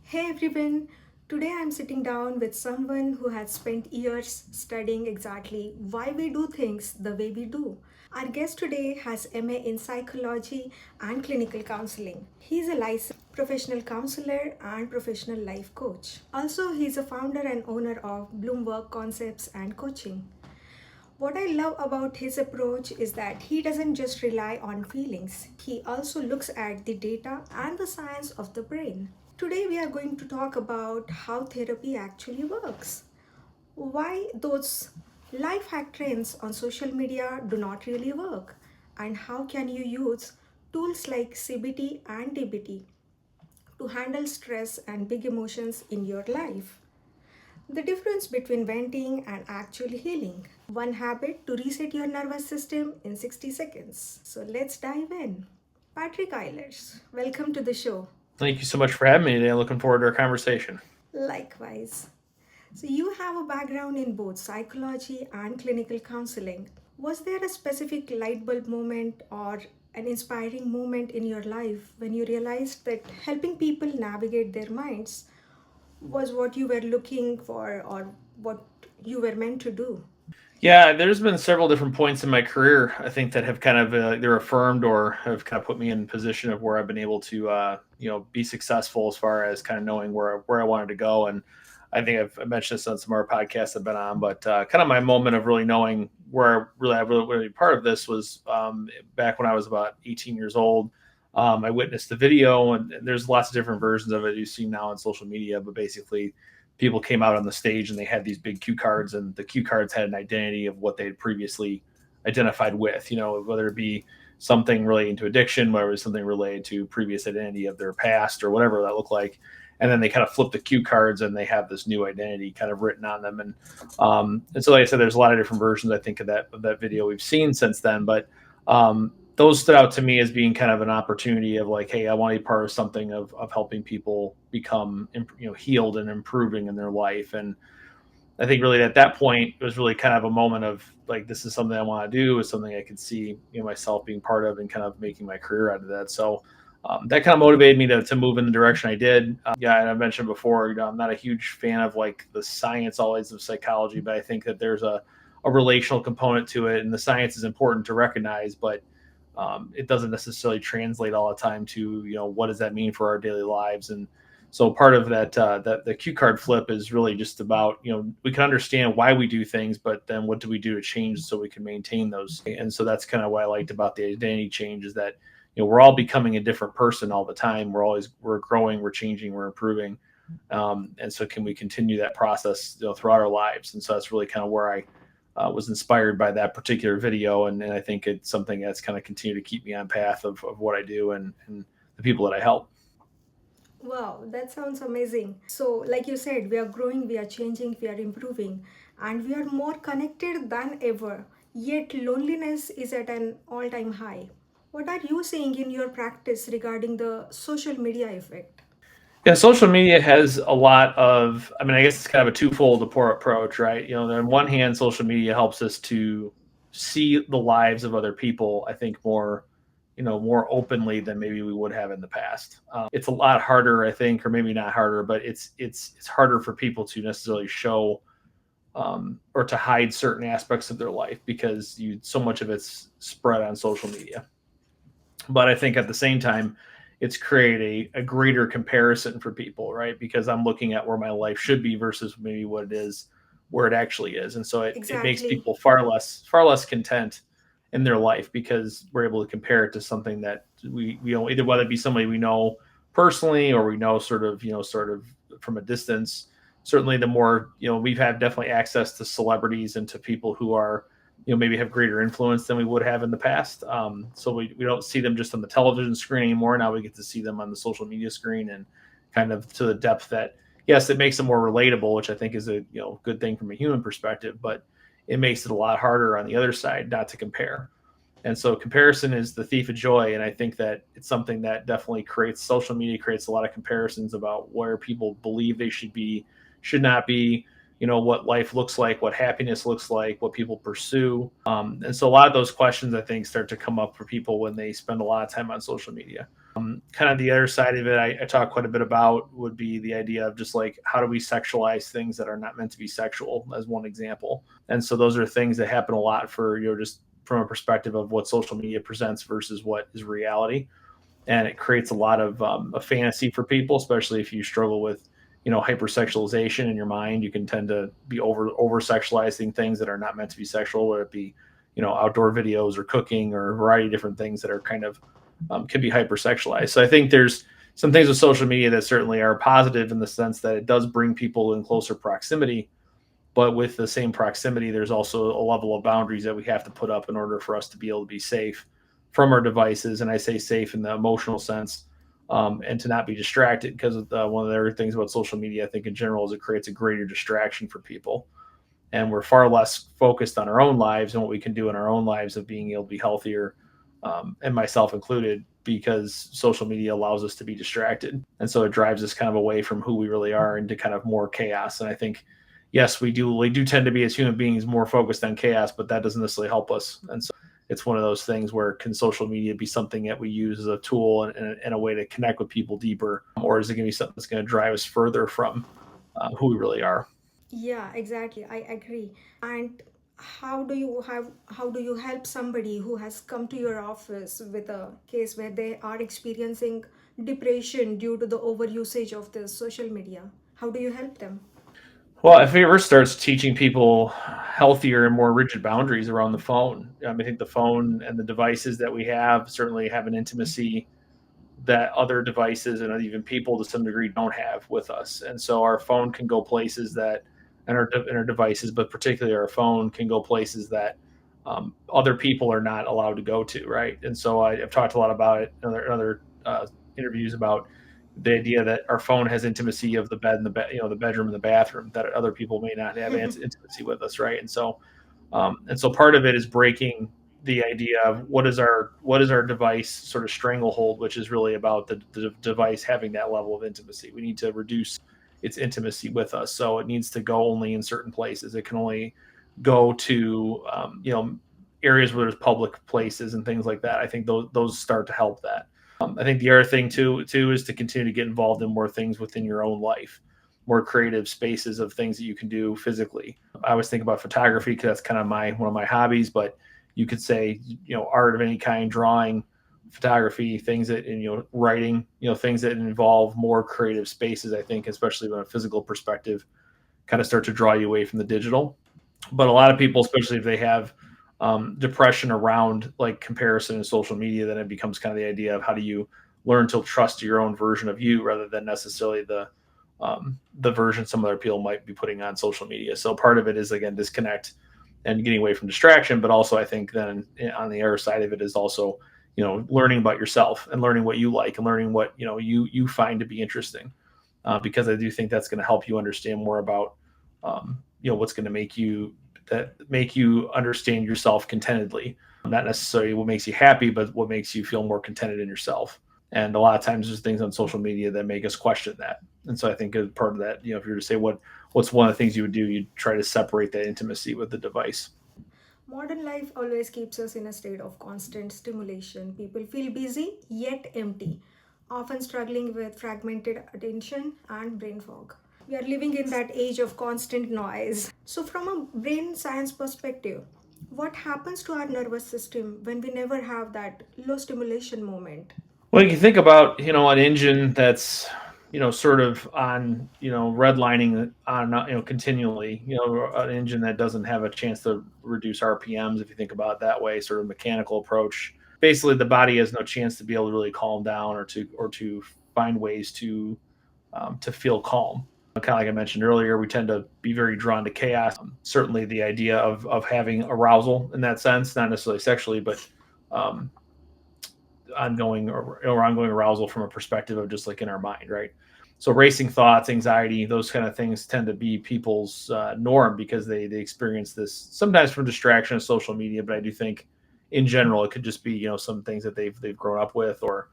Hey everyone, today I'm sitting down with someone who has spent years studying exactly why we do things the way we do. Our guest today has MA in psychology and clinical counseling. He's a licensed professional counselor and professional life coach. Also, he's a founder and owner of Bloomwork Concepts and Coaching. What I love about his approach is that he doesn't just rely on feelings, he also looks at the data and the science of the brain. Today, we are going to talk about how therapy actually works, why those life hack trends on social media do not really work, and how can you use tools like CBT and DBT to handle stress and big emotions in your life. The difference between venting and actually healing. One habit to reset your nervous system in 60 seconds. So let's dive in. Patrick Eilers, welcome to the show. Thank you so much for having me today. Looking forward to our conversation. Likewise. So, you have a background in both psychology and clinical counseling. Was there a specific light bulb moment or an inspiring moment in your life when you realized that helping people navigate their minds was what you were looking for or what you were meant to do? Yeah, there's been several different points in my career, I think, that have kind of either affirmed or have kind of put me in a position of where I've been able to, be successful as far as kind of knowing where I wanted to go. And I think I mentioned this on some of our podcasts I've been on, but kind of my moment of really knowing where I really want to be part of this was back when I was about 18 years old. I witnessed the video, and there's lots of different versions of it you see now on social media, but basically people came out on the stage and they had these big cue cards, and the cue cards had an identity of what they had previously identified with, whether it be something relating to addiction, whether it was something related to previous identity of their past or whatever that looked like. And then they kind of flip the cue cards and they have this new identity kind of written on them. And so, like I said, there's a lot of different versions, I think, of that video we've seen since then. But those stood out to me as being kind of an opportunity of like, hey, I want to be part of something of helping people become, healed and improving in their life. And I think really at that point, it was really kind of a moment of like, this is something I want to do. It's something I could see, myself being part of and kind of making my career out of that. So that kind of motivated me to move in the direction I did. Yeah, and I mentioned before, I'm not a huge fan of like the science always of psychology, but I think that there's a relational component to it, and the science is important to recognize, but it doesn't necessarily translate all the time to what does that mean for our daily lives. And so part of that the cue card flip is really just about we can understand why we do things, but then what do we do to change so we can maintain those. And so that's kind of what I liked about the identity change, is that we're all becoming a different person all the time. We're growing, we're changing, we're improving. And so can we continue that process throughout our lives? And so that's really kind of where I was inspired by that particular video, and I think it's something that's kind of continued to keep me on path of what I do and the people that I help. Wow, that sounds amazing. So, like you said, we are growing, we are changing, we are improving, and we are more connected than ever. Yet, loneliness is at an all time high. What are you seeing in your practice regarding the social media effect? Yeah, social media has a lot of, I mean, I guess it's kind of a twofold approach, right? On one hand, social media helps us to see the lives of other people, I think, more openly than maybe we would have in the past. It's a lot harder, I think, or maybe not harder, but it's harder for people to necessarily show or to hide certain aspects of their life because so much of it's spread on social media. But I think at the same time, it's created a greater comparison for people, right? Because I'm looking at where my life should be versus maybe what it is, where it actually is. And so it makes Exactly. people far less content in their life because we're able to compare it to something that we either, whether it be somebody we know personally or we know sort of from a distance. Certainly the more, we've had definitely access to celebrities and to people who are, maybe have greater influence than we would have in the past. So we don't see them just on the television screen anymore. Now we get to see them on the social media screen, and kind of to the depth that, yes, it makes them more relatable, which I think is a good thing from a human perspective, but it makes it a lot harder on the other side not to compare. And so comparison is the thief of joy. And I think that it's something that definitely social media creates a lot of comparisons about where people believe they should be, should not be, what life looks like, what happiness looks like, what people pursue. And so a lot of those questions, I think, start to come up for people when they spend a lot of time on social media. Kind of the other side of it, I talk quite a bit about would be the idea of just like how do we sexualize things that are not meant to be sexual, as one example. And so those are things that happen a lot for, just from a perspective of what social media presents versus what is reality. And it creates a lot of a fantasy for people, especially if you struggle with hypersexualization in your mind. You can tend to be over sexualizing things that are not meant to be sexual, whether it be outdoor videos or cooking or a variety of different things that are kind of can be hypersexualized. So I think there's some things with social media that certainly are positive in the sense that it does bring people in closer proximity, but with the same proximity, there's also a level of boundaries that we have to put up in order for us to be able to be safe from our devices. And I say safe in the emotional sense, and to not be distracted, because one of the other things about social media, I think in general, is it creates a greater distraction for people. And we're far less focused on our own lives and what we can do in our own lives of being able to be healthier, and myself included, because social media allows us to be distracted. And so it drives us kind of away from who we really are into kind of more chaos. And I think, yes, we do tend to be as human beings more focused on chaos, but that doesn't necessarily help us. And so it's one of those things where, can social media be something that we use as a tool and a way to connect with people deeper, or is it going to be something that's going to drive us further from who we really are? Yeah, exactly. I agree. And how do you help somebody who has come to your office with a case where they are experiencing depression due to the overusage of the social media? How do you help them? Well, if it ever starts teaching people healthier and more rigid boundaries around the phone, I think the phone and the devices that we have certainly have an intimacy that other devices and even people to some degree don't have with us. And so our phone can go places that, and our devices, but particularly our phone, can go places that other people are not allowed to go to, right? And so I've talked a lot about it in other interviews about the idea that our phone has intimacy of the bed and the bedroom and the bathroom that other people may not have intimacy with us, right? And so part of it is breaking the idea of what is our device sort of stranglehold, which is really about the device having that level of intimacy. We need to reduce its intimacy with us, so it needs to go only in certain places. It can only go to areas where there's public places and things like that. I think those start to help that. I think the other thing too is to continue to get involved in more things within your own life, more creative spaces of things that you can do physically. I always think about photography because that's kind of one of my hobbies, but you could say art of any kind, drawing, photography, things that, and writing, things that involve more creative spaces. I think, especially from a physical perspective, kind of start to draw you away from the digital. But a lot of people, especially if they have depression around like comparison in social media, then it becomes kind of the idea of how do you learn to trust your own version of you rather than necessarily the version some other people might be putting on social media. So part of it is, again, disconnect and getting away from distraction, but also I think then on the other side of it is also learning about yourself and learning what you like and learning what you find to be interesting, because I do think that's going to help you understand more about what's going to make you understand yourself contentedly. Not necessarily what makes you happy, but what makes you feel more contented in yourself. And a lot of times there's things on social media that make us question that. And so I think as part of that, if you were to say what's one of the things you would do, you'd try to separate that intimacy with the device. Modern life always keeps us in a state of constant stimulation. People feel busy yet empty, often struggling with fragmented attention and brain fog. We are living in that age of constant noise. So, from a brain science perspective, what happens to our nervous system when we never have that low stimulation moment? Well, you can think about, an engine that's, sort of on, redlining on, continually, an engine that doesn't have a chance to reduce RPMs, if you think about it that way, sort of mechanical approach. Basically, the body has no chance to be able to really calm down or to find ways to feel calm. Kind of like I mentioned earlier, we tend to be very drawn to chaos. Certainly, the idea of having arousal in that sense, not necessarily sexually, but um, ongoing arousal from a perspective of just like in our mind, right? So racing thoughts, anxiety, those kind of things tend to be people's norm because they experience this sometimes from distraction of social media. But I do think in general it could just be some things that they've grown up with, or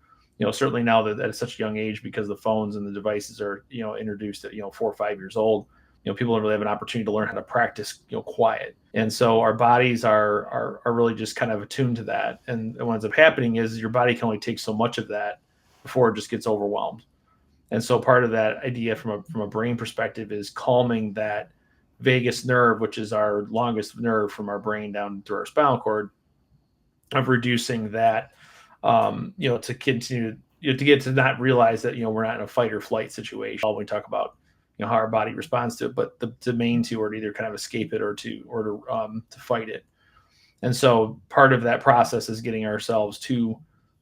certainly now that at such a young age, because the phones and the devices are introduced at 4 or 5 years old. People don't really have an opportunity to learn how to practice quiet, and so our bodies are really just kind of attuned to that. And what ends up happening is your body can only take so much of that before it just gets overwhelmed. And so part of that idea from a brain perspective is calming that vagus nerve, which is our longest nerve from our brain down through our spinal cord, of reducing that, to continue, to get to not realize that, we're not in a fight or flight situation. When we talk about, how our body responds to it, but the main two are to either kind of escape it or to fight it. And so part of that process is getting ourselves to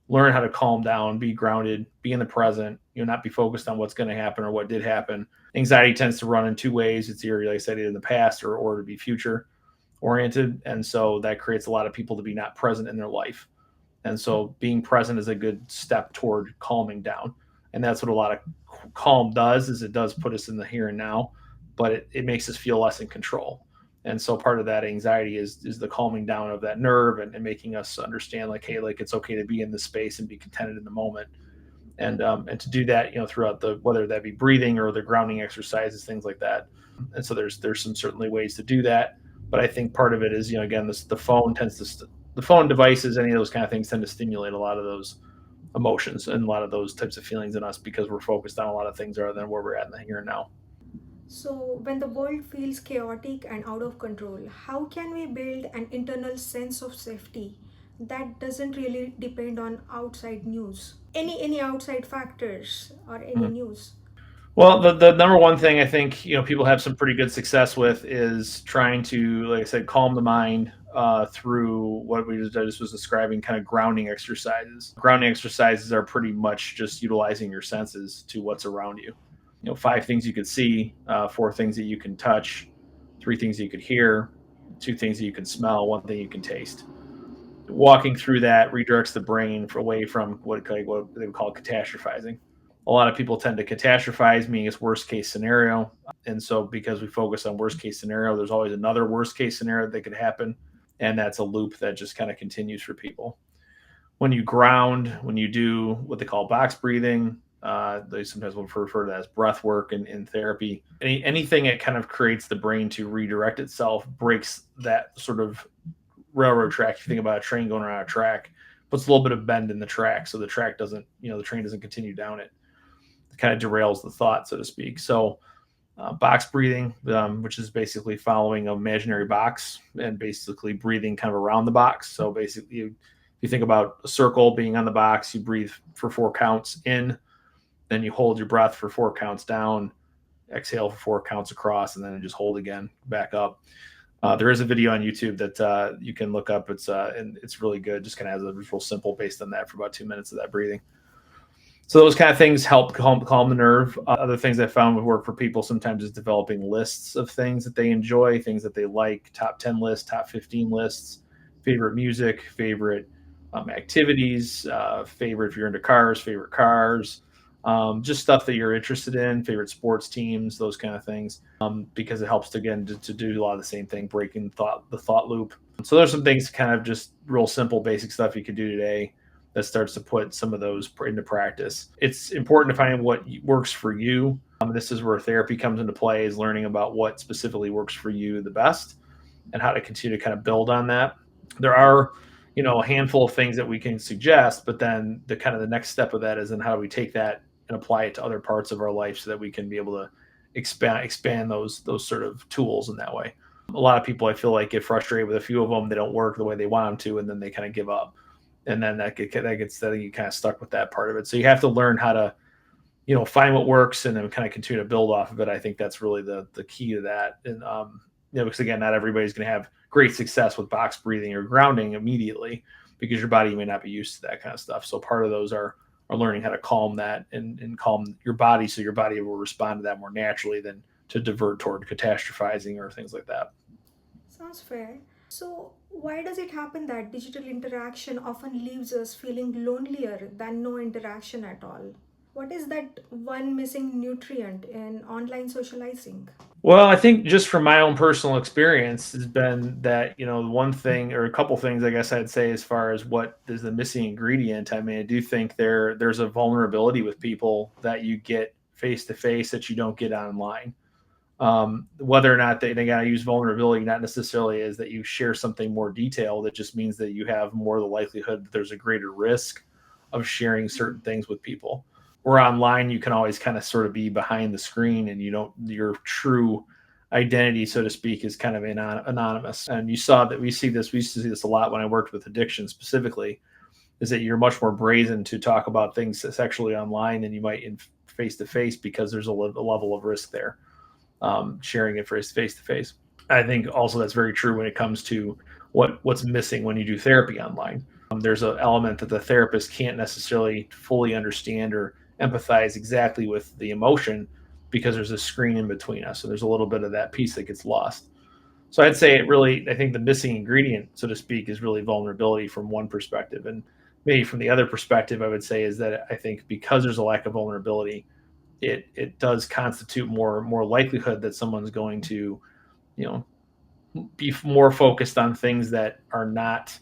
learn how to calm down, be grounded, be in the present, not be focused on what's going to happen or what did happen. Anxiety tends to run in two ways. It's either, like I said, in the past or to be future oriented. And so that creates a lot of people to be not present in their life. And so being present is a good step toward calming down. And that's what a lot of calm does, is it does put us in the here and now, but it makes us feel less in control. And so part of that anxiety is the calming down of that nerve, and making us understand, like, hey, like, it's okay to be in this space and be contented in the moment. And to do that, throughout whether that be breathing or the grounding exercises, things like that. And so there's some certainly ways to do that. But I think part of it is, again, the phone tends the phone devices, any of those kind of things tend to stimulate a lot of those emotions and a lot of those types of feelings in us, because we're focused on a lot of things other than where we're at in the here and now. So, when the world feels chaotic and out of control, how can we build an internal sense of safety that doesn't really depend on outside news? Any outside factors or any Mhm. news? Well, the number one thing I think, people have some pretty good success with is trying to, like I said, calm the mind through what I just was describing, kind of grounding exercises. Grounding exercises are pretty much just utilizing your senses to what's around you. Five things you could see, four things that you can touch, three things that you could hear, two things that you can smell, one thing you can taste. Walking through that redirects the brain away from what they would call catastrophizing. A lot of people tend to catastrophize, meaning it's worst case scenario. And so because we focus on worst case scenario, there's always another worst case scenario that could happen. And that's a loop that just kind of continues for people. When you ground, when you do what they call box breathing, they sometimes will refer to that as breath work in therapy. Anything that kind of creates the brain to redirect itself, breaks that sort of railroad track. If you think about a train going around a track, puts a little bit of bend in the track so the track doesn't, the train doesn't continue down it. It kind of derails the thought, so to speak. So box breathing, which is basically following an imaginary box and basically breathing kind of around the box. So basically, if you think about a circle being on the box, you breathe for 4 counts in, then you hold your breath for 4 counts down, exhale for 4 counts across, and then just hold again, back up. There is a video on YouTube that you can look up. And it's really good. Just kind of has a real simple based on that for about 2 minutes of that breathing. So those kind of things help calm the nerve. Other things I found would work for people sometimes is developing lists of things that they enjoy, things that they like, top 10 lists, top 15 lists, favorite music, favorite activities, favorite, if you're into cars, favorite cars, just stuff that you're interested in, favorite sports teams, those kind of things, because it helps again to do a lot of the same thing, breaking the thought loop. So there's some things, kind of just real simple, basic stuff you could do today that starts to put some of those into practice. It's important to find what works for you. This is where therapy comes into play, is learning about what specifically works for you the best and how to continue to kind of build on that. There are, a handful of things that we can suggest, but then the next step of that is, then how do we take that and apply it to other parts of our life so that we can be able to expand those sort of tools in that way. A lot of people, I feel like, get frustrated with a few of them. They don't work the way they want them to, and then they kind of give up, and then then you kind of stuck with that part of it. So you have to learn how to, find what works and then kind of continue to build off of it. I think that's really the key to that. And because again, not everybody's going to have great success with box breathing or grounding immediately, because your body may not be used to that kind of stuff. So part of those are learning how to calm that and calm your body, so your body will respond to that more naturally than to divert toward catastrophizing or things like that. Sounds fair. So, why does it happen that digital interaction often leaves us feeling lonelier than no interaction at all? What is that one missing nutrient in online socializing? Well, I think just from my own personal experience has been that, one thing or a couple things, I guess I'd say, as far as what is the missing ingredient. I mean, I do think there's a vulnerability with people that you get face to face that you don't get online. Whether or not they got to use vulnerability, not necessarily is that you share something more detailed. It just means that you have more of the likelihood that there's a greater risk of sharing certain things with people. Where online, you can always kind of sort of be behind the screen, and you don't your true identity, so to speak, is kind of anonymous. And you saw that we used to see this a lot when I worked with addiction specifically, is that you're much more brazen to talk about things sexually online than you might in face to face, because there's a level of risk there, sharing it face to face. I think also that's very true when it comes to what's missing when you do therapy online. There's an element that the therapist can't necessarily fully understand or empathize exactly with the emotion, because there's a screen in between us. So there's a little bit of that piece that gets lost. So I'd say I think the missing ingredient, so to speak, is really vulnerability from one perspective. And maybe from the other perspective, I would say is that I think because there's a lack of vulnerability, it does constitute more likelihood that someone's going to, you know, be more focused on things that are not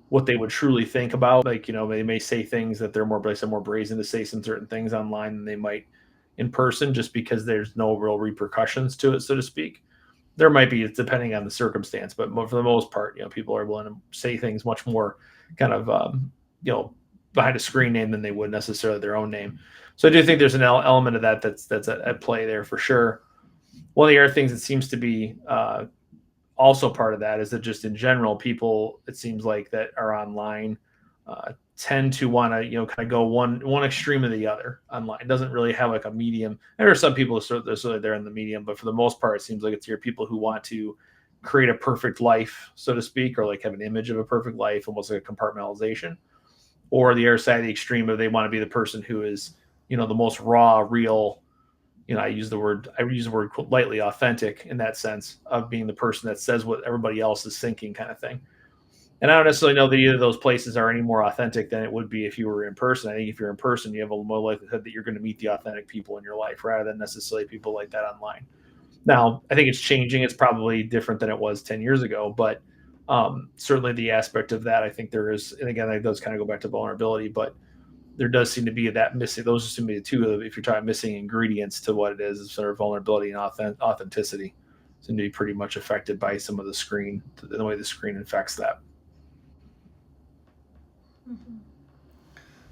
what they would truly think about. Like, they may say things that they're more brazen to say some certain things online than they might in person, just because there's no real repercussions to it, so to speak. There might be, it's depending on the circumstance, but for the most part, people are willing to say things much more kind of, behind a screen name than they would necessarily their own name. So I do think there's an element of that that's at play there for sure. One of the other things that seems to be also part of that is that just in general, people, it seems like, that are online tend to want to, kind of go one extreme or the other online. It doesn't really have like a medium. There are some people that are sort of there in the medium, but for the most part, it seems like it's your people who want to create a perfect life, so to speak, or like have an image of a perfect life, almost like a compartmentalization. Or the other side of the extreme of they want to be the person who is, the most raw, real, I use the word lightly, authentic, in that sense of being the person that says what everybody else is thinking, kind of thing. And I don't necessarily know that either of those places are any more authentic than it would be if you were in person. I think if you're in person, you have a more likelihood that you're going to meet the authentic people in your life rather than necessarily people like that online. Now, I think it's changing. It's probably different than it was 10 years ago, but certainly the aspect of that, I think there is, and again, that does kind of go back to vulnerability, but there does seem to be that missing. Those seem to be the two of, if you're talking missing ingredients to what it is sort of vulnerability and authenticity, seem to be pretty much affected by some of the way the screen affects that. Mhm.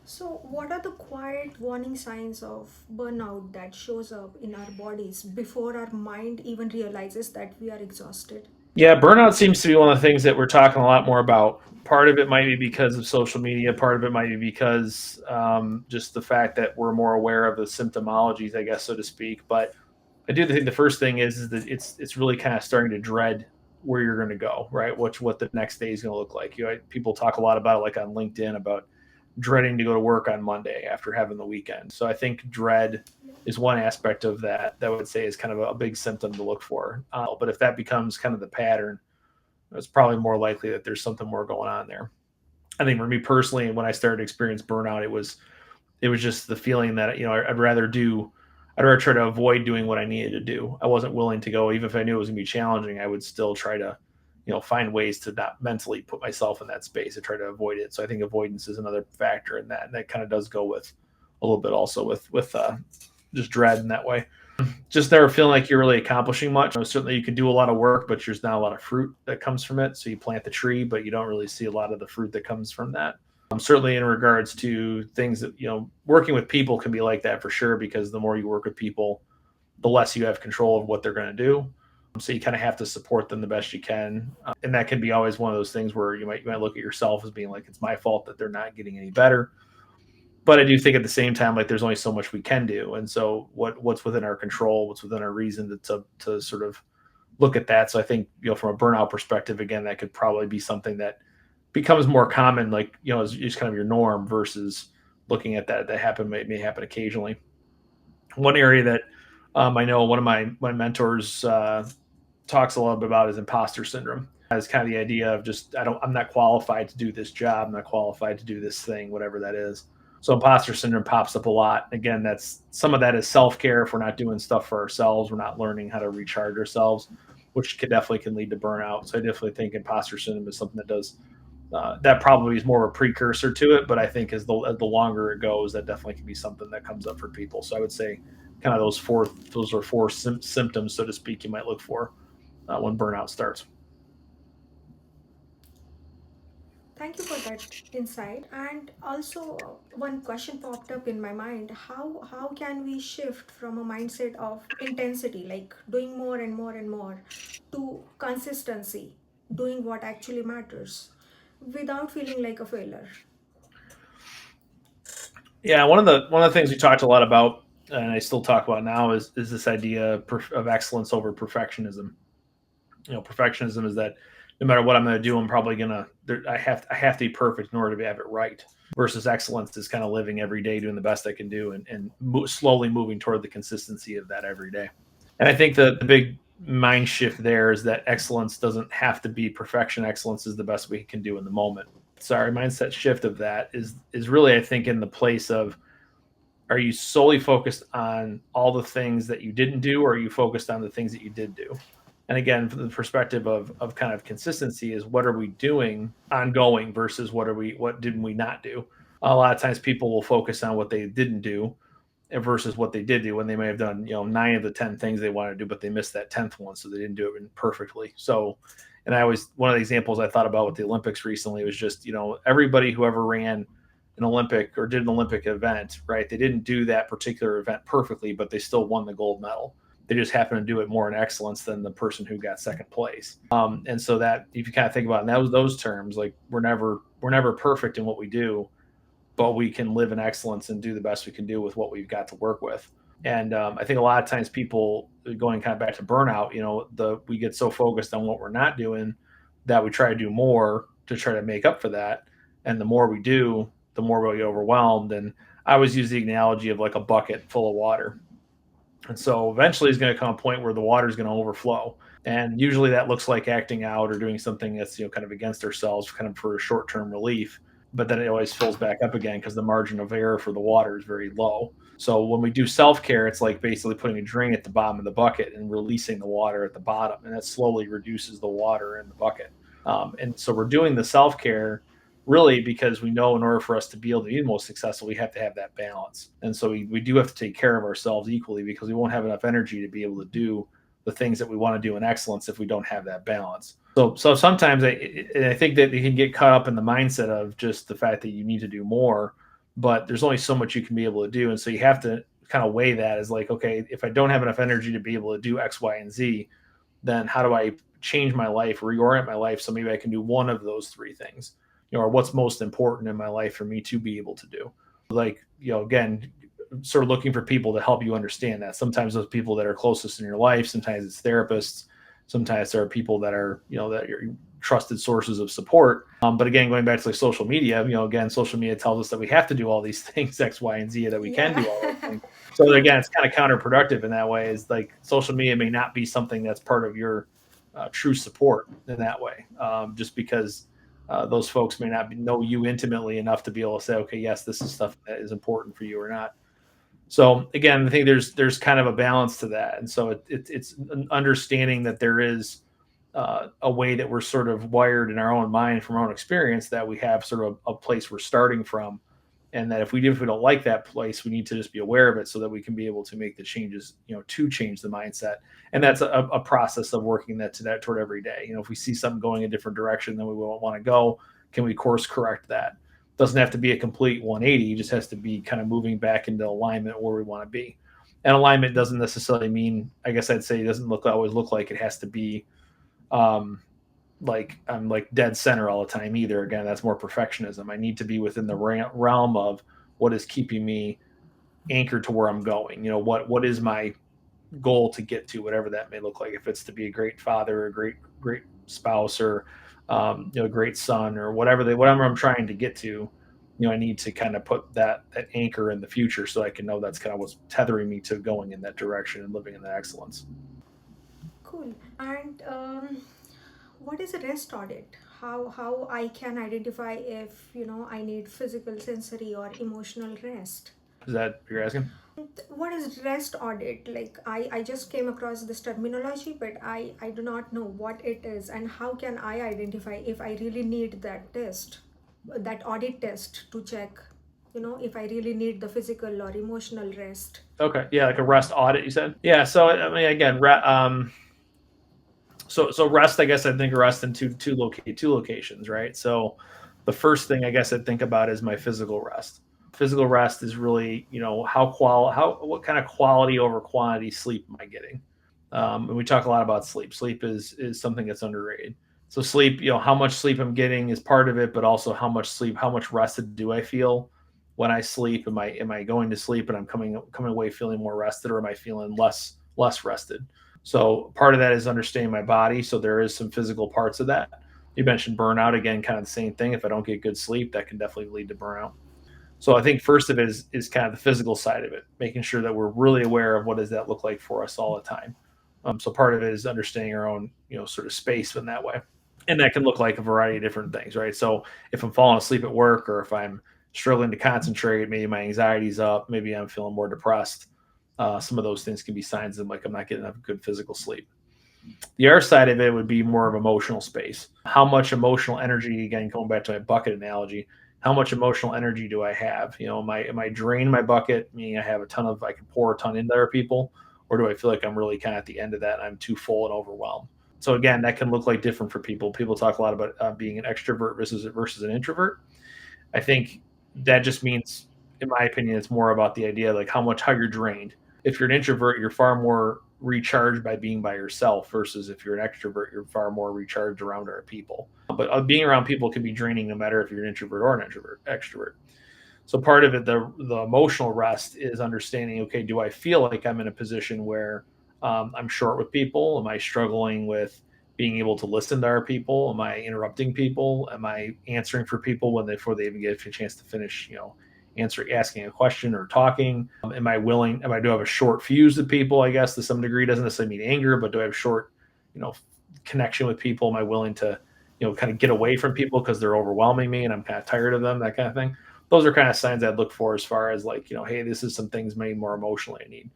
So, what are the quiet warning signs of burnout that shows up in our bodies before our mind even realizes that we are exhausted? Yeah, burnout seems to be one of the things that we're talking a lot more about. Part of it might be because of social media. Part of it might be because just the fact that we're more aware of the symptomologies, I guess, so to speak. But I do think the first thing is that it's really kind of starting to dread where you're going to go, right? What the next day is going to look like. People talk a lot about it, like on LinkedIn, about dreading to go to work on Monday after having the weekend. So I think dread is one aspect of that I would say is kind of a big symptom to look for. But if that becomes kind of the pattern, it's probably more likely that there's something more going on there. I think for me personally, when I started to experience burnout, it was just the feeling that I'd rather try to avoid doing what I needed to do. I wasn't willing to go, even if I knew it was going to be challenging. I would still try to, find ways to not mentally put myself in that space and try to avoid it. So I think avoidance is another factor in that, and that kind of does go with a little bit also with just dread in that way. Just never feeling like you're really accomplishing much. Certainly, you can do a lot of work, but there's not a lot of fruit that comes from it. So you plant the tree, but you don't really see a lot of the fruit that comes from that. Certainly, in regards to things that working with people can be like that for sure, because the more you work with people, the less you have control of what they're going to do. So you kind of have to support them the best you can, and that can be always one of those things where you might look at yourself as being like, it's my fault that they're not getting any better. But I do think at the same time, like, there's only so much we can do, and so what's within our control, what's within our reason to sort of look at that. So I think, from a burnout perspective, again, that could probably be something that becomes more common, like, is kind of your norm versus looking at that happen may happen occasionally. One area that I know one of my mentors talks a little bit about is imposter syndrome. As kind of the idea of just, I'm not qualified to do this job, I'm not qualified to do this thing, whatever that is. So imposter syndrome pops up a lot. Again, that's some of that is self care. If we're not doing stuff for ourselves, we're not learning how to recharge ourselves, which can lead to burnout. So I definitely think imposter syndrome is something that does that probably is more of a precursor to it. But I think as the longer it goes, that definitely can be something that comes up for people. So I would say kind of those are four symptoms, so to speak, you might look for when burnout starts. Thank you for that insight. And also, one question popped up in my mind: how can we shift from a mindset of intensity, like doing more and more and more, to consistency, doing what actually matters, without feeling like a failure? Yeah, one of the things we talked a lot about, and I still talk about now, is this idea of excellence over perfectionism. Perfectionism is that no matter what I'm going to do, I'm probably gonna I have to be perfect in order to have it right. Versus excellence is kind of living every day, doing the best I can do, and slowly moving toward the consistency of that every day. And I think the big mind shift there is that excellence doesn't have to be perfection. Excellence is the best we can do in the moment. Sorry, mindset shift of that is really, I think, in the place of, are you solely focused on all the things that you didn't do, or are you focused on the things that you did do? And again, from the perspective of kind of consistency, is what are we doing ongoing versus what didn't we not do? A lot of times people will focus on what they didn't do versus what they did do, when they may have done 9 of the 10 things they wanted to do, but they missed that 10th one, so they didn't do it perfectly. So, and I always, one of the examples I thought about with the Olympics recently was just, everybody who ever ran an Olympic or did an Olympic event, right? They didn't do that particular event perfectly, but they still won the gold medal. They just happened to do it more in excellence than the person who got second place. And so that, if you kind of think about it in those terms, like we're never perfect in what we do, but we can live in excellence and do the best we can do with what we've got to work with. And I think a lot of times people, going kind of back to burnout, we get so focused on what we're not doing that we try to do more to try to make up for that. And the more we do, the more we get overwhelmed. And I always use the analogy of like a bucket full of water. And so eventually there's going to come a point where the water is going to overflow. And usually that looks like acting out or doing something that's, kind of against ourselves, kind of for a short-term relief. But then it always fills back up again because the margin of error for the water is very low. So when we do self-care, it's like basically putting a drain at the bottom of the bucket and releasing the water at the bottom, and that slowly reduces the water in the bucket. And so we're doing the self-care really because we know in order for us to be able to be the most successful, we have to have that balance. And so we do have to take care of ourselves equally, because we won't have enough energy to be able to do the things that we want to do in excellence if we don't have that balance. So sometimes I think that you can get caught up in the mindset of just the fact that you need to do more, but there's only so much you can be able to do. And so you have to kind of weigh that as like, okay, if I don't have enough energy to be able to do X, Y, and Z, then how do I change my life, reorient my life, so maybe I can do one of those three things, or what's most important in my life for me to be able to do. Like, again, sort of looking for people to help you understand that. Sometimes those people that are closest in your life, sometimes it's therapists, sometimes there are people that are, that are trusted sources of support. But again, going back to like social media, again, social media tells us that we have to do all these things, X, Y, and Z, that we can Yeah. do all those things. So again, it's kind of counterproductive in that way. Is like social media may not be something that's part of your true support in that way, just because those folks may not know you intimately enough to be able to say, okay, yes, this is stuff that is important for you or not. So again, I think there's kind of a balance to that, and so it's an understanding that there is a way that we're sort of wired in our own mind from our own experience, that we have sort of a place we're starting from, and that if we don't like that place, we need to just be aware of it so that we can be able to make the changes, to change the mindset. And that's a process of working that toward every day. If we see something going a different direction than we won't want to go, can we course correct that? Doesn't have to be a complete 180, it just has to be kind of moving back into alignment where we want to be. And alignment doesn't necessarily mean, I guess I'd say, it doesn't always look like it has to be um, like I'm like dead center all the time either. Again, that's more perfectionism. I need to be within the realm of what is keeping me anchored to where I'm going. What is my goal to get to, whatever that may look like. If it's to be a great father, a great spouse, or a great son, or whatever I'm trying to get to. I need to kind of put that anchor in the future so I can know that's kind of what's tethering me to going in that direction and living in that excellence. Cool. And what is a rest audit? How I can identify if I need physical, sensory, or emotional rest? Is that what you're asking? What is rest audit? Like, I just came across this terminology, but I do not know what it is, and how can I identify if I really need that test, that audit test, to check if I really need the physical or emotional rest. Okay, yeah, like a rest audit, you said. Yeah, so I mean, again, so rest. I guess I think rest in two locations, right? So The first thing I guess I'd think about is my physical rest. Physical rest is really, how what kind of quality over quantity sleep am I getting? And we talk a lot about sleep. Sleep is something that's underrated. So sleep, how much sleep I'm getting is part of it, but also how much rested do I feel when I sleep? Am I going to sleep and I'm coming away feeling more rested, or am I feeling less rested? So part of that is understanding my body. So there is some physical parts of that. You mentioned burnout again, kind of the same thing. If I don't get good sleep, that can definitely lead to burnout. So I think first of it is kind of the physical side of it, making sure that we're really aware of what does that look like for us all the time. So part of it is understanding our own, sort of space in that way, and that can look like a variety of different things, right? So if I'm falling asleep at work, or if I'm struggling to concentrate, maybe my anxiety's up, maybe I'm feeling more depressed. Some of those things can be signs of like I'm not getting enough good physical sleep. The other side of it would be more of emotional space. How much emotional energy, again, going back to my bucket analogy, how much emotional energy do I have? Am I draining my bucket, meaning I can pour a ton into other people, or do I feel like I'm really kind of at the end of that and I'm too full and overwhelmed? So again, that can look like different for people. People talk a lot about being an extrovert versus an introvert. I think that just means, in my opinion, it's more about the idea like how you're drained. If you're an introvert, you're far more recharged by being by yourself, versus if you're an extrovert, you're far more recharged around other people. But being around people can be draining, no matter if you're an introvert or an extrovert. So part of it, the emotional rest, is understanding, okay, do I feel like I'm in a position where I'm short with people? Am I struggling with being able to listen to our people? Am I interrupting people? Am I answering for people before they even get a chance to finish, asking a question or talking? Am I willing? Do I have a short fuse with people? I guess to some degree, doesn't necessarily mean anger, but do I have short, you know, connection with people? Am I willing to, kind of get away from people because they're overwhelming me and I'm kind of tired of them? That kind of thing. Those are kind of signs I'd look for, as far as like, hey, this is some things maybe more emotionally I need.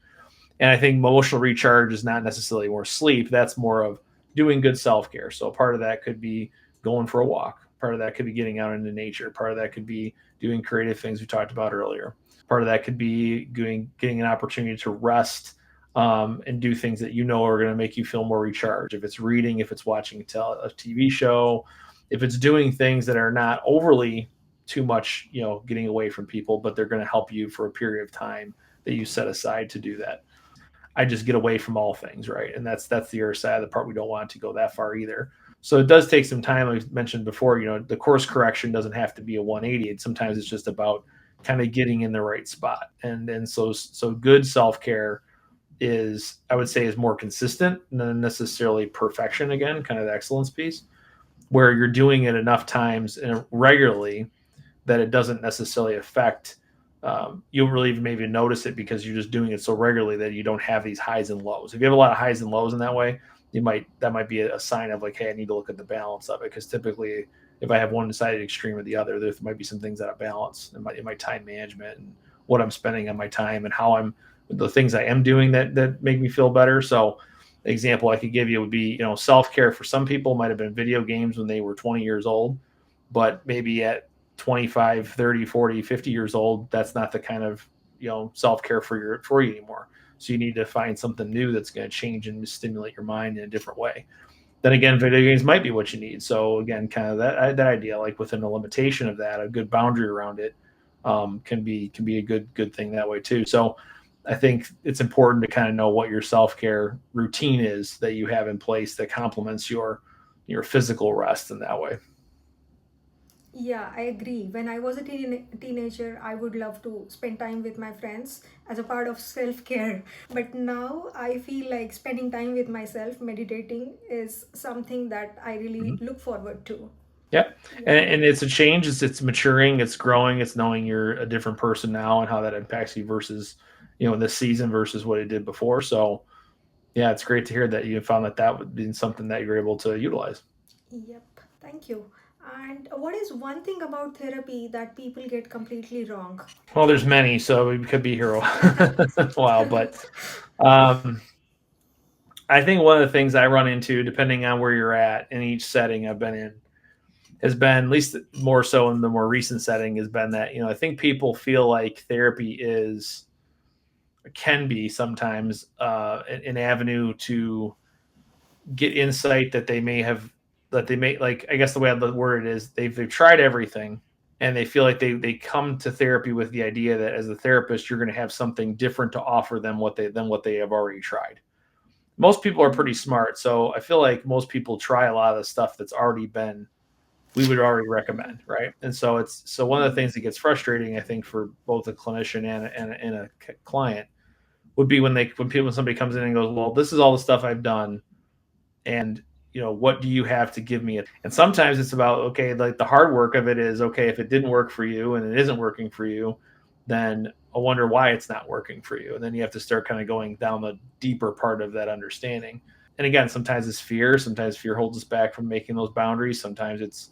And I think emotional recharge is not necessarily more sleep. That's more of doing good self care. So part of that could be going for a walk. Part of that could be getting out into nature. Part of that could be doing creative things we talked about earlier. Part of that could be getting an opportunity to rest, and do things that are going to make you feel more recharged. If it's reading, if it's watching a TV show, if it's doing things that are not overly too much, getting away from people, but they're going to help you for a period of time that you set aside to do that. I just get away from all things, right? And that's the other side of the part we don't want to go that far either. So it does take some time. Like I mentioned before, the course correction doesn't have to be a 180. Sometimes it's just about kind of getting in the right spot. And so good self care is, I would say, is more consistent than necessarily perfection. Again, kind of the excellence piece, where you're doing it enough times and regularly that it doesn't necessarily affect. You don't really even maybe notice it, because you're just doing it so regularly that you don't have these highs and lows. If you have a lot of highs and lows in that way, that might be a sign of like, hey, I need to look at the balance of it, because typically, if I have one decided extreme or the other, there might be some things out of balance in my time management, and what I'm spending on my time, and how I'm the things I am doing that make me feel better. So the example I could give you would be, self care for some people might have been video games when they were 20 years old, but maybe at 25, 30, 40, 50 years old, that's not the kind of, self-care for you anymore. So you need to find something new that's going to change and stimulate your mind in a different way. Then again, video games might be what you need. So again, kind of that idea, like within a limitation of that, a good boundary around it, can be a good thing that way too. So I think it's important to kind of know what your self-care routine is that you have in place that complements your physical rest in that way. Yeah, I agree. When I was a teenager, I would love to spend time with my friends as a part of self care. But now I feel like spending time with myself, meditating, is something that I really Mhm. look forward to. Yeah, Yeah. and it's a change. It's maturing. It's growing. It's knowing you're a different person now, and how that impacts you versus, in this season versus what it did before. So yeah, it's great to hear that you found that would be something that you're able to utilize. Yep. Thank you. And what is one thing about therapy that people get completely wrong? Well, there's many, so we could be here a while, but um, I think one of the things I run into, depending on where you're at in each setting I've been in, has been, at least more so in the more recent setting, has been that I think people feel like therapy can be sometimes an avenue to get insight that they may have that they make, like, I guess the way I'd word it is they've tried everything, and they feel like they come to therapy with the idea that as a therapist you're going to have something different to offer them than what they have already tried. Most people are pretty smart, so I feel like most people try a lot of the stuff that's already been we would already recommend, right? And so one of the things that gets frustrating, I think, for both a clinician and a client would be when somebody comes in and goes, well, this is all the stuff I've done, and what do you have to give me? And sometimes it's about, okay, like the hard work of it is, okay, if it didn't work for you and it isn't working for you, then I wonder why it's not working for you, and then you have to start kind of going down the deeper part of that understanding. And again, sometimes it's fear. Sometimes fear holds us back from making those boundaries. Sometimes it's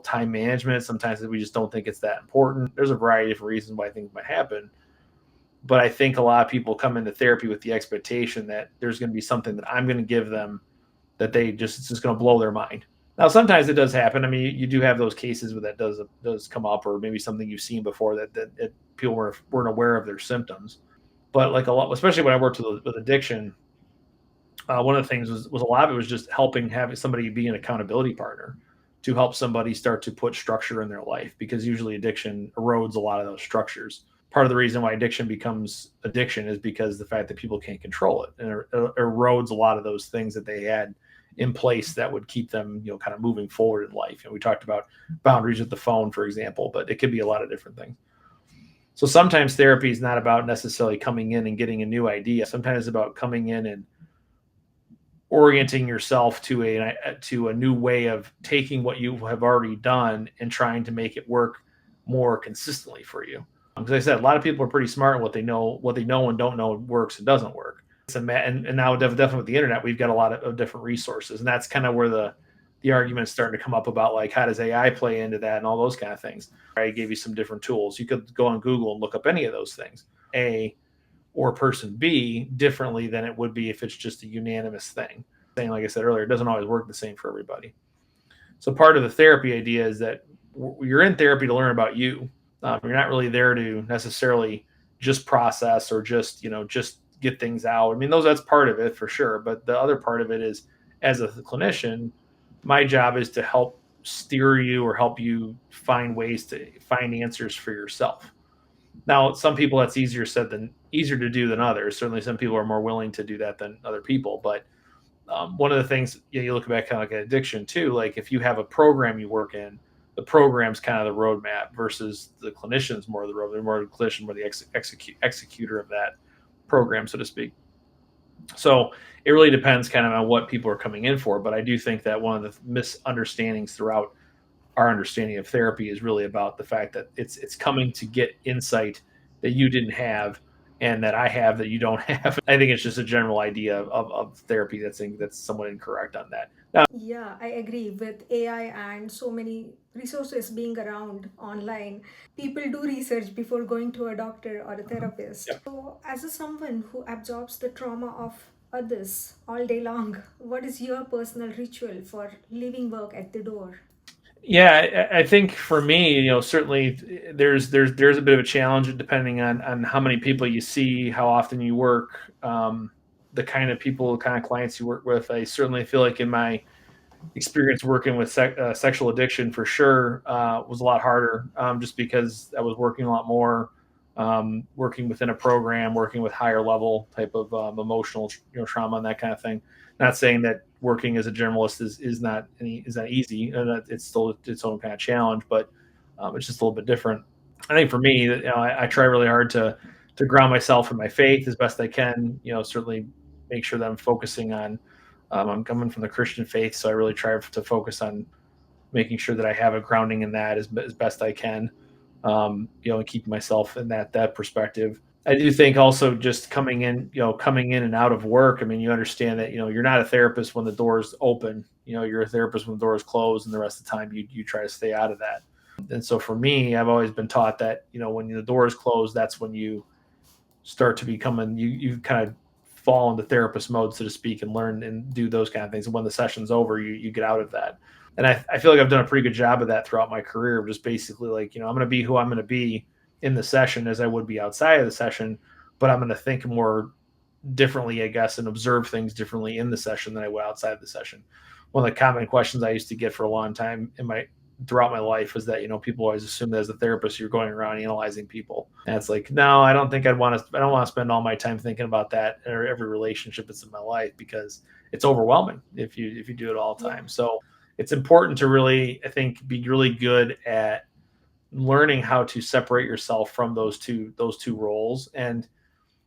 time management. Sometimes we just don't think it's that important. There's a variety of reasons why things might happen, but I think a lot of people come into therapy with the expectation that there's going to be something that I'm going to give them that it's just going to blow their mind. Now, sometimes it does happen. I mean, you do have those cases where that does come up, or maybe something you've seen before that people weren't aware of their symptoms. But like a lot, especially when I worked with addiction, one of the things was a lot of it was just having somebody be an accountability partner to help somebody start to put structure in their life, because usually addiction erodes a lot of those structures. Part of the reason why addiction becomes addiction is because the fact that people can't control it, and it erodes a lot of those things that they had in place that would keep them, kind of moving forward in life. And we talked about boundaries with the phone, for example, but it could be a lot of different things. So sometimes therapy is not about necessarily coming in and getting a new idea. Sometimes it's about coming in and orienting yourself to a new way of taking what you have already done and trying to make it work more consistently for you. Because I said, a lot of people are pretty smart in what they know and don't know works and doesn't work. And now definitely with the internet, we've got a lot of different resources, and that's kind of where the argument's starting to come up about, like, how does AI play into that and all those kind of things. I gave you some different tools. You could go on Google and look up any of those things. Or person B differently than it would be if it's just a unanimous thing. Like I said earlier, it doesn't always work the same for everybody. So part of the therapy idea is that you're in therapy to learn about you. You're not really there to necessarily just process or just get things out. I mean, that's part of it for sure. But the other part of it is, as a clinician, my job is to help steer you or help you find ways to find answers for yourself. Now, some people that's easier to do than others. Certainly, some people are more willing to do that than other people. But one of the things, you look back kind of like an addiction too. Like, if you have a program you work in, the program's kind of the roadmap versus the clinician's more the road. They're more the clinician, more the executor of that program, so to speak. So it really depends kind of on what people are coming in for. But I do think that one of the misunderstandings throughout our understanding of therapy is really about the fact that it's coming to get insight that you didn't have and that I have that you don't have. I think it's just a general idea of therapy that's somewhat incorrect on that. Now, Yeah, I agree. With AI and so many resources being around online, people do research before going to a doctor or a therapist. yeah. So, as a someone who absorbs the trauma of others all day long, what is your personal ritual for leaving work at the door? Yeah, I think for me, certainly there's a bit of a challenge depending on how many people you see, how often you work, the kind of people, kind of clients you work with. I certainly feel like in my experience working with sexual addiction, for sure, was a lot harder, just because I was working a lot more, working within a program, working with higher level type of emotional trauma and that kind of thing. Not saying that working as a generalist is not easy, and it's still its own kind of challenge, but it's just a little bit different. I think for me, I try really hard to ground myself in my faith as best I can. Certainly make sure that I'm focusing on. I'm coming from the Christian faith, so I really try to focus on making sure that I have a grounding in that as best I can. And keeping myself in that perspective. I do think also just coming in and out of work. I mean, you understand that you're not a therapist when the door's open. You're a therapist when the door is closed, and the rest of the time you try to stay out of that. And so for me, I've always been taught that when the door is closed, that's when you start to become you kind of fall into therapist mode, so to speak, and learn and do those kind of things. And when the session's over, you get out of that. And I feel like I've done a pretty good job of that throughout my career, just basically like, I'm going to be who I'm going to be in the session as I would be outside of the session, but I'm going to think more differently, I guess, and observe things differently in the session than I would outside of the session. one of the common questions I used to get for a long time throughout my life was that, people always assume that as a therapist you're going around analyzing people, and it's like, no, I don't think I don't want to spend all my time thinking about that or every relationship that's in my life, because it's overwhelming if you do it all the Yeah. time. So it's important to really, I think, be really good at learning how to separate yourself from those two roles, and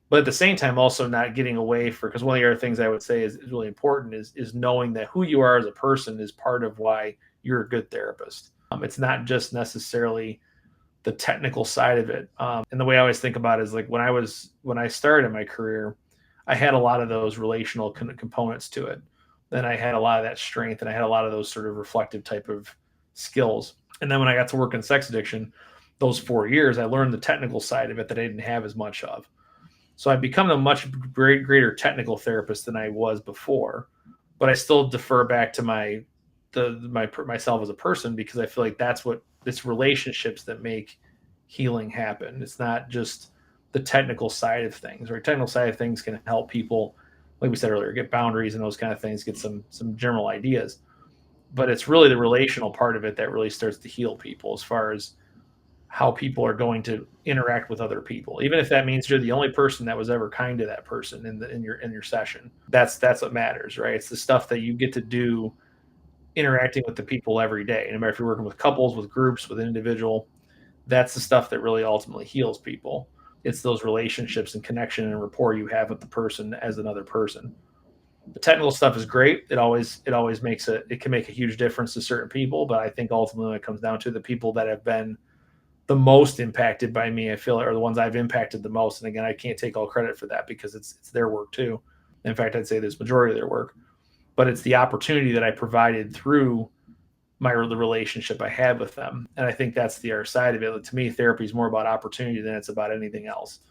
but at the same time also not getting away for, because one of the other things I would say is really important is knowing that who you are as a person is part of why you're a good therapist. It's not just necessarily the technical side of it. And the way I always think about it is like when I started my career, I had a lot of those relational components to it. Then I had a lot of that strength, and I had a lot of those sort of reflective type of skills. And then when I got to work in sex addiction, those 4 years, I learned the technical side of it that I didn't have as much of. So I've become a much greater technical therapist than I was before, but I still defer back to myself as a person, because I feel like that's what it's relationships that make healing happen. It's not just the technical side of things. Right? Technical side of things can help people, like we said earlier, get boundaries and those kind of things, get some general ideas. But it's really the relational part of it that really starts to heal people, as far as how people are going to interact with other people, even if that means you're the only person that was ever kind to that person in your session. That's what matters, right? It's the stuff that you get to do interacting with the people every day, no matter if you're working with couples, with groups, with an individual. That's the stuff that really ultimately heals people. It's those relationships and connection and rapport you have with the person as another person. The technical stuff is great. It always it can make a huge difference to certain people, but I think ultimately it comes down to the people that have been the most impacted by me, I feel, are the ones I've impacted the most. And again, I can't take all credit for that, because it's their work too. In fact, I'd say this majority of their work, but it's the opportunity that I provided through the relationship I had with them. And I think that's the other side of it. To me, therapy is more about opportunity than it's about anything else.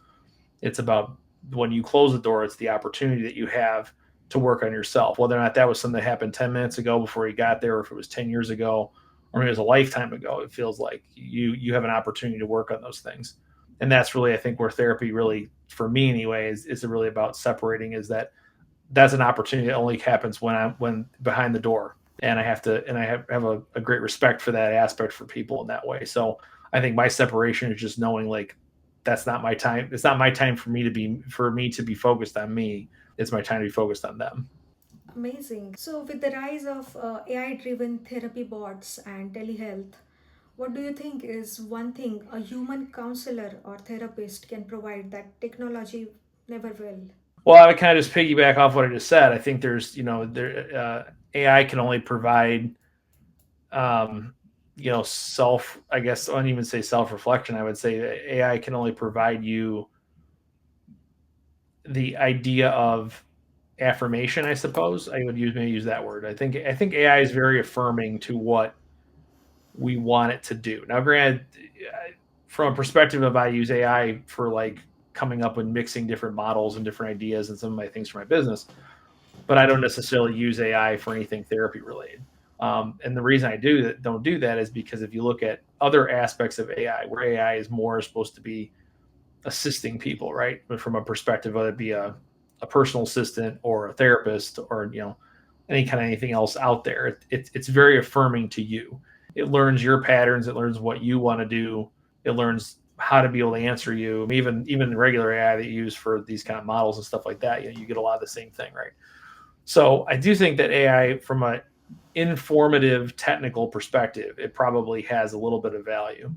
It's about, when you close the door, it's the opportunity that you have to work on yourself, whether or not that was something that happened 10 minutes ago before you got there, or if it was 10 years ago, or maybe it was a lifetime ago. It feels like you have an opportunity to work on those things. And that's really, I think, where therapy really, for me anyway, is really about separating, is that's an opportunity that only happens when behind the door. And I have a great respect for that aspect for people in that way. So I think my separation is just knowing, like, that's not my time. It's not my time for me to be focused on me. It's my time to be focused on them. Amazing. So, with the rise of AI driven therapy bots and telehealth, what do you think is one thing a human counselor or therapist can provide that technology never will? Well, I would kind of just piggyback off what I just said. I think AI can only provide, um, self. I guess I wouldn't even say self reflection. I would say that AI can only provide you the idea of affirmation. I suppose I would use that word. I think AI is very affirming to what we want it to do. Now, granted, from a perspective of, I use AI for like coming up with mixing different models and different ideas and some of my things for my business, but I don't necessarily use AI for anything therapy related. And the reason I don't do that is because if you look at other aspects of AI, where AI is more supposed to be assisting people, right? But from a perspective, whether it be a personal assistant or a therapist, or any kind of anything else out there, it's very affirming to you. It learns your patterns. It learns what you want to do. It learns how to be able to answer you. Even the regular AI that you use for these kind of models and stuff like that, you get a lot of the same thing, right? So I do think that AI, from a informative technical perspective, it probably has a little bit of value,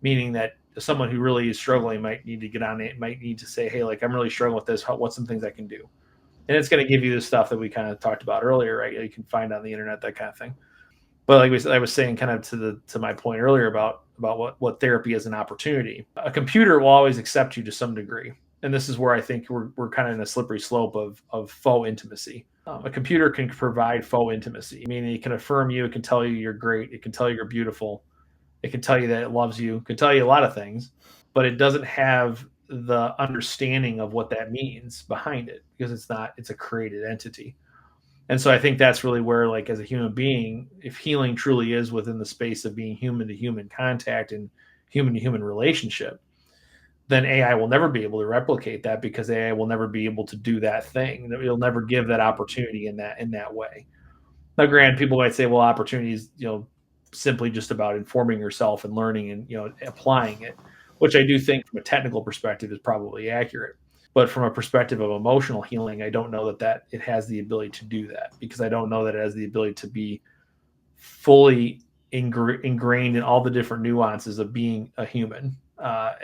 meaning that someone who really is struggling might need to get on it, might need to say, hey, like, I'm really struggling with this. What's some things I can do? And it's going to give you the stuff that we kind of talked about earlier, right? You can find on the internet, that kind of thing. But like I was saying, kind of to my point earlier about what therapy is, an opportunity. A computer will always accept you to some degree, and this is where I think we're kind of in a slippery slope of faux intimacy. A computer can provide faux intimacy, meaning it can affirm you, it can tell you you're great, it can tell you you're beautiful, it can tell you that it loves you, it can tell you a lot of things, but it doesn't have the understanding of what that means behind it, because it's a created entity. And so I think that's really where, like, as a human being, if healing truly is within the space of being human to human contact and human to human relationship, then AI will never be able to replicate that, because AI will never be able to do that thing. It'll never give that opportunity in that way. Now, granted, people might say, well, opportunity is, simply just about informing yourself and learning and, applying it, which I do think from a technical perspective is probably accurate. But from a perspective of emotional healing, I don't know that it has the ability to do that, because I don't know that it has the ability to be fully ingrained in all the different nuances of being a human,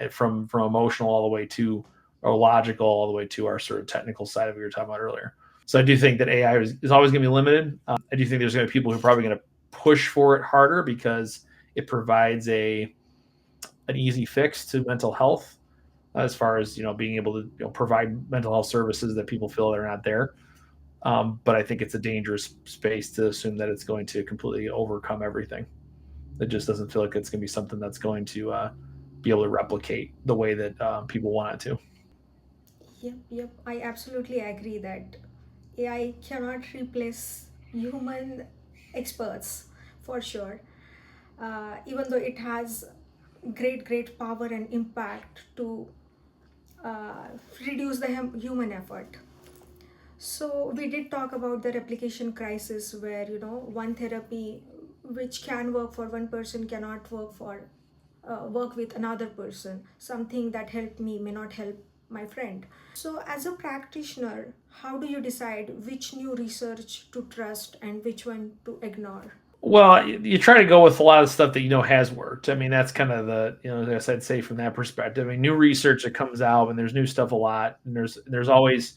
from emotional all the way to, or logical all the way to our sort of technical side of what we were talking about earlier. So I do think that AI is always going to be limited. I do think there's going to be people who are probably going to push for it harder because it provides an easy fix to mental health, as far as being able to provide mental health services that people feel are not there. But I think it's a dangerous space to assume that it's going to completely overcome everything. It just doesn't feel like it's going to be something that's going to be able to replicate the way that people want it to. Yep, yep. I absolutely agree that AI cannot replace human experts for sure. Even though it has great power and impact to uh, reduce the human effort. So we did talk about the replication crisis, where one therapy which can work for one person cannot work with another person. Something that helped me may not help my friend. So as a practitioner, how do you decide which new research to trust and which one to ignore? Well, you try to go with a lot of stuff that has worked. I mean, that's kind of the, I guess I'd say from that perspective. I mean, new research that comes out, and there's new stuff a lot, and there's always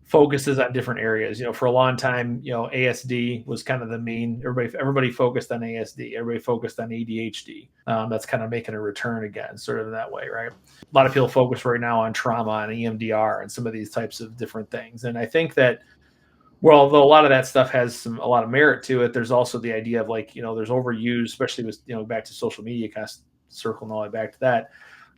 focuses on different areas. For a long time, ASD was kind of the main. Everybody focused on ASD. Everybody focused on ADHD. That's kind of making a return again, sort of in that way, right? A lot of people focus right now on trauma and EMDR and some of these types of different things. And I think that, well, though a lot of that stuff has a lot of merit to it, there's also the idea of, like, there's overuse, especially with, back to social media, kind of circling all the way back to that.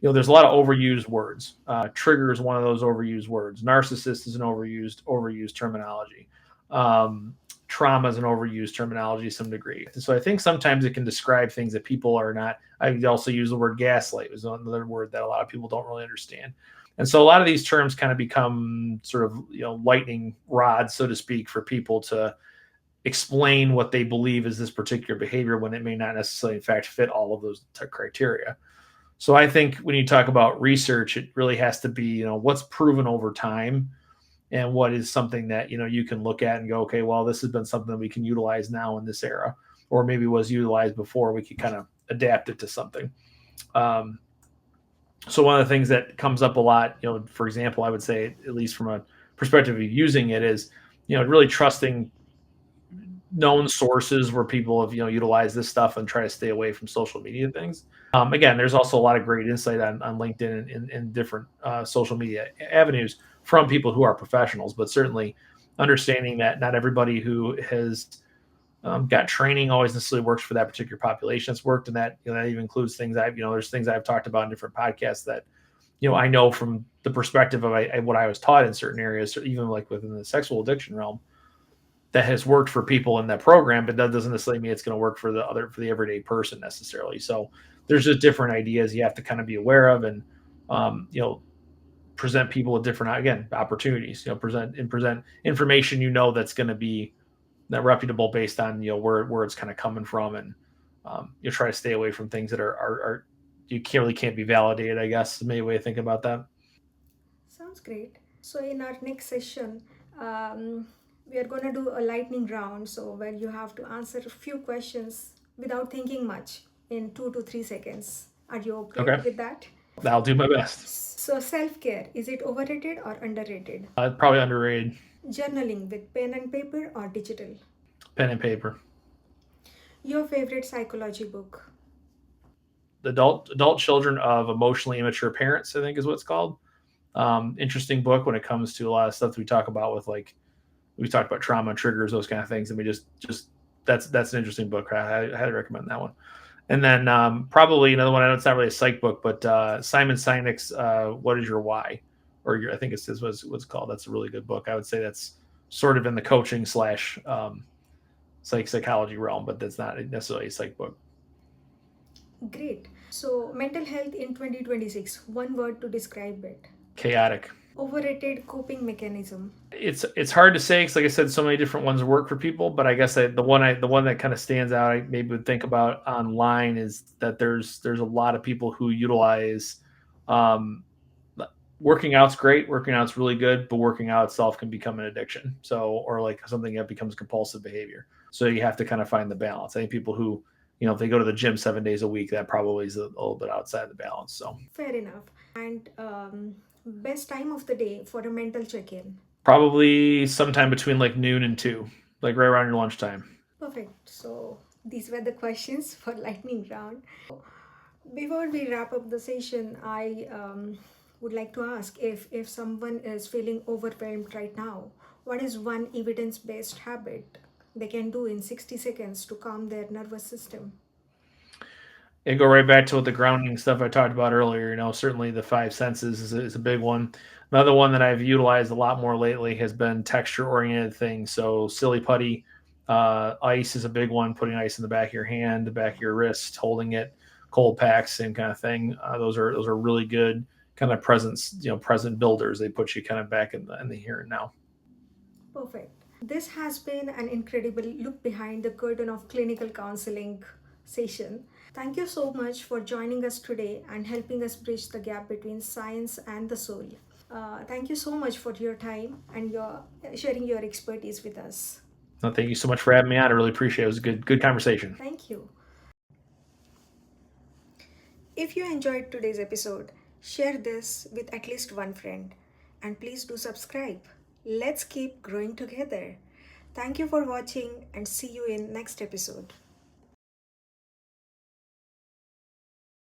There's a lot of overused words. Trigger is one of those overused words. Narcissist is an overused terminology. Trauma is an overused terminology to some degree. So I think sometimes it can describe things that people are not. I also use the word gaslight, is another word that a lot of people don't really understand. And so a lot of these terms kind of become sort of, lightning rods, so to speak, for people to explain what they believe is this particular behavior, when it may not necessarily in fact fit all of those criteria. So I think when you talk about research, it really has to be, what's proven over time, and what is something that, you can look at and go, okay, well, this has been something that we can utilize now in this era, or maybe was utilized before. We could kind of adapt it to something. Um, so one of the things that comes up a lot, for example, I would say, at least from a perspective of using it, is, really trusting known sources where people have utilized this stuff, and try to stay away from social media things. Again, there's also a lot of great insight on LinkedIn and different social media avenues from people who are professionals, but certainly understanding that not everybody who has got training always necessarily works for that particular population. That's worked, and that that even includes things there's things I've talked about in different podcasts that I know from the perspective of what I was taught in certain areas, even like within the sexual addiction realm, that has worked for people in that program, but that doesn't necessarily mean it's going to work for the everyday person necessarily. So there's just different ideas you have to kind of be aware of, and present people with different, again, opportunities. Present information that's going to be that reputable based on where it's kind of coming from, and you try to stay away from things that are you can't be validated, I guess, maybe way to think about that. Sounds great. So in our next session, we are going to do a lightning round, so where you have to answer a few questions without thinking much in 2 to 3 seconds. Are you okay Okay, with that? I'll do my best. So self-care, is it overrated or underrated? Probably underrated. Journaling with pen and paper or digital? Pen and paper. Your favorite psychology book? The adult children of emotionally immature parents, I think is what it's called. Interesting book when it comes to a lot of stuff that we talk about, with, like, we talked about trauma and triggers, those kind of things, and we just that's an interesting book. I highly recommend that one. And then probably another one. I know it's not really a psych book, but Simon Sinek's "What Is Your Why?" I think it's what's called. That's a really good book. I would say that's sort of in the coaching slash psychology realm, but that's not necessarily a psych book. Great. So mental health in 2026, one word to describe it. Chaotic. Overrated coping mechanism. It's hard to say because, like I said, so many different ones work for people. But I guess the one that kind of stands out, I maybe would think about online, is that there's a lot of people who utilize um, working out's great, working out's really good, but working out itself can become an addiction. So, or like something that becomes compulsive behavior. So you have to kind of find the balance. I think people who, if they go to the gym 7 days a week, that probably is a little bit outside the balance. So Fair enough. And best time of the day for a mental check-in. probably sometime between like noon and 2, like right around your lunchtime. Perfect. So these were the questions for lightning round. Before we wrap up the session, I would like to ask if someone is feeling overwhelmed right now, what is one evidence-based habit they can do in 60 seconds to calm their nervous system? And go right back to what the grounding stuff I talked about earlier. Certainly the five senses is a big one. Another one that I've utilized a lot more lately has been texture oriented things. So silly putty, ice is a big one. Putting ice in the back of your hand, the back of your wrist, holding it, cold packs, same kind of thing. Those are really good kind of present builders. They put you kind of back in the here and now. Perfect. This has been an incredible look behind the curtain of clinical counseling session. Thank you so much for joining us today and helping us bridge the gap between science and the soul. Thank you so much for your time and your sharing your expertise with us. No, thank you so much for having me on. I really appreciate it. It was a good conversation. Thank you. If you enjoyed today's episode, share this with at least one friend and please do subscribe. Let's keep growing together. Thank you for watching and see you in next episode.